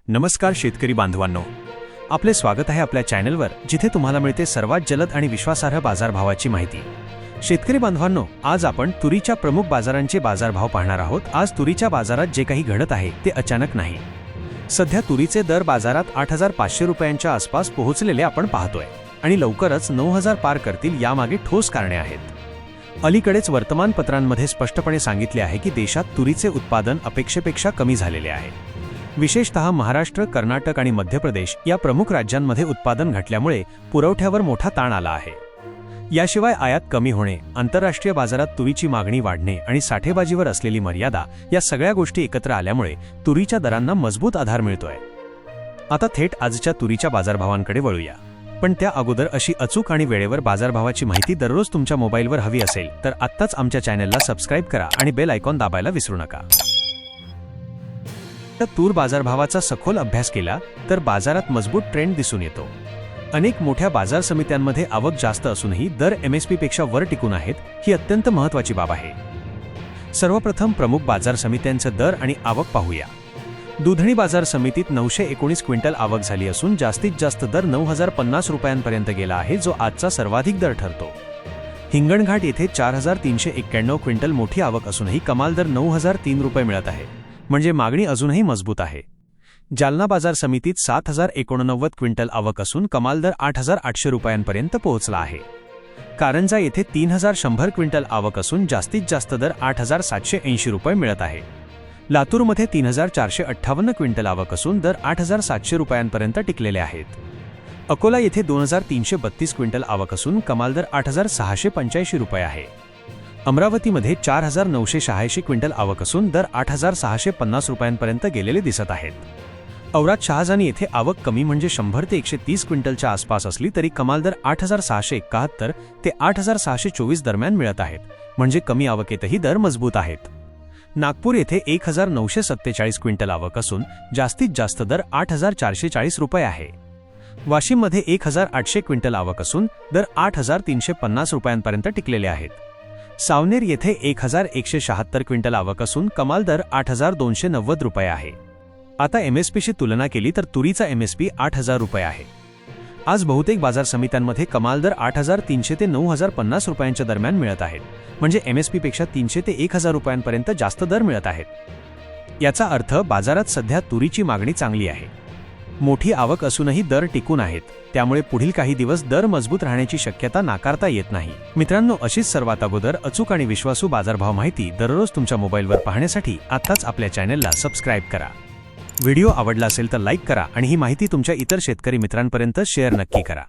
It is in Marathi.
नमस्कार शेतकरी बांधवांनो, आपले स्वागत आहे आपल्या चॅनलवर, जिथे तुम्हाला मिळते सर्वात जलद आणि विश्वासार्ह बाजारभावाची माहिती। शेतकरी बांधवांनो, आज आपण तुरीच्या प्रमुख बाजारांचे बाजारभाव पाहणार आहोत। आज तुरीच्या बाजारात जे काही घडत आहे ते अचानक नाही। सध्या तुरीचे दर बाजारात 8500 रुपयांच्या आसपास पोहोचलेले आपण पाहतोय आणि लवकरच 9000 पार करतील, यामागे ठोस कारणे आहेत। अलीकडेच वर्तमानपत्रांमध्ये स्पष्टपणे सांगितले आहे की देशात तुरीचे उत्पादन अपेक्षेपेक्षा कमी झालेले आहे। विशेषतः महाराष्ट्र, कर्नाटक आणि मध्य प्रदेश या प्रमुख राज्यांमध्ये उत्पादन घटल्यामुळे पुरवठ्यावर मोठा ताण आला आहे। याशिवाय आयात कमी होणे, आंतरराष्ट्रीय बाजारात तुरीची मागणी वाढणे आणि साठेबाजीवर असलेली मर्यादा या सगळ्या गोष्टी एकत्र आल्यामुळे तुरीच्या दरांना मजबूत आधार मिळतोय। आता थेट आजच्या तुरीच्या बाजारभावांकडे वळूया, पण त्या अगोदर अशी अचूक आणि वेळेवर बाजारभावाची माहिती दररोज तुमच्या मोबाईलवर हवी असेल तर आत्ताच आमच्या चॅनलला सबस्क्राईब करा आणि बेल आयकॉन दाबायला विसरू नका। तूर बाजारभावाचा सखोल अभ्यास केला तर बाजारात मजबूत ट्रेंड दिसून येतो। अनेक मोठ्या बाजार समित्यांमध्ये आवक जास्त असूनही दर MSP पेक्षा वर टिकून आहेत, ही अत्यंत महत्त्वाची बाब आहे। सर्वप्रथम प्रमुख बाजार समित्यांचे दर आणि आवक पाहूया। दुधणी बाजार समितीत 919 क्विंटल आवक झाली असून जास्तीत जास्त दर 9050 रुपयांपर्यंत गेला आहे, जो आजचा सर्वाधिक दर ठरतो। हिंगणघाट येथे 4391 क्विंटल मोठी आवक असूनही कमाल दर 9003 रुपये मिळत आहे, म्हणजे मागणी अजूनही मजबूत आहे। जालना बाजार समितीत 7089 क्विंटल आवक असून कमाल दर 8800 रुपयांपर्यंत पोहोचला आहे। कारंजा येथे 3100 क्विंटल आवक असून जास्तीत जास्त दर 8780 रुपये मिळत आहे। लातूरमध्ये 3458 क्विंटल आवक असून दर 8700 रुपयांपर्यंत टिकलेले आहेत। अकोला येथे 2332 क्विंटल आवक असून कमाल दर 8685 रुपये आहे। अमरावतीमध्ये 4986 क्विंटल आवक असून दर 8650 रुपयांपर्यंत गेलेले दिसत आहेत। औराद शहाजानी येथे आवक कमी म्हणजे 100 ते 130 क्विंटलच्या आसपास असली तरी कमाल दर 8671 ते 8624 दरम्यान मिळत आहेत, म्हणजे कमी आवकेतही दर मजबूत आहेत। नागपूर येथे 1947 क्विंटल आवक असून जास्तीत जास्त दर 8440 रुपये आहे। वाशिममध्ये 1800 क्विंटल आवक असून दर 8350 रुपयांपर्यंत टिकलेले आहेत। सावनेर येथे 1176 क्विंटल आवक असून कमाल दर 8290 रुपये आहे। आता MSPशी तुलना केली तर तुरीचा MSP 8000 रुपये आहे। आज बहुतेक बाजार समित्यांमध्ये कमाल दर 8300 ते 9050 रुपयांच्या दरम्यान मिळत आहेत, म्हणजे MSP पेक्षा 300 ते 1000 रुपयांपर्यंत जास्त दर मिळत आहेत। याचा अर्थ बाजारात सध्या तुरीची मागणी चांगली आहे। मोठी आवक असूनही दर टिकून आहेत, त्यामुळे पुढील काही दिवस दर मजबूत राहण्याची शक्यता नाकारता येत नाही। मित्रांनो, अशीच सर्वात अगोदर अचूक आणि विश्वासू बाजारभाव माहिती दररोज तुमच्या मोबाईलवर पाहण्यासाठी आत्ताच आपल्या चॅनलला सबस्क्राईब करा। व्हिडिओ आवडला असेल तर लाईक करा आणि ही माहिती तुमच्या इतर शेतकरी मित्रांपर्यंत शेअर नक्की करा।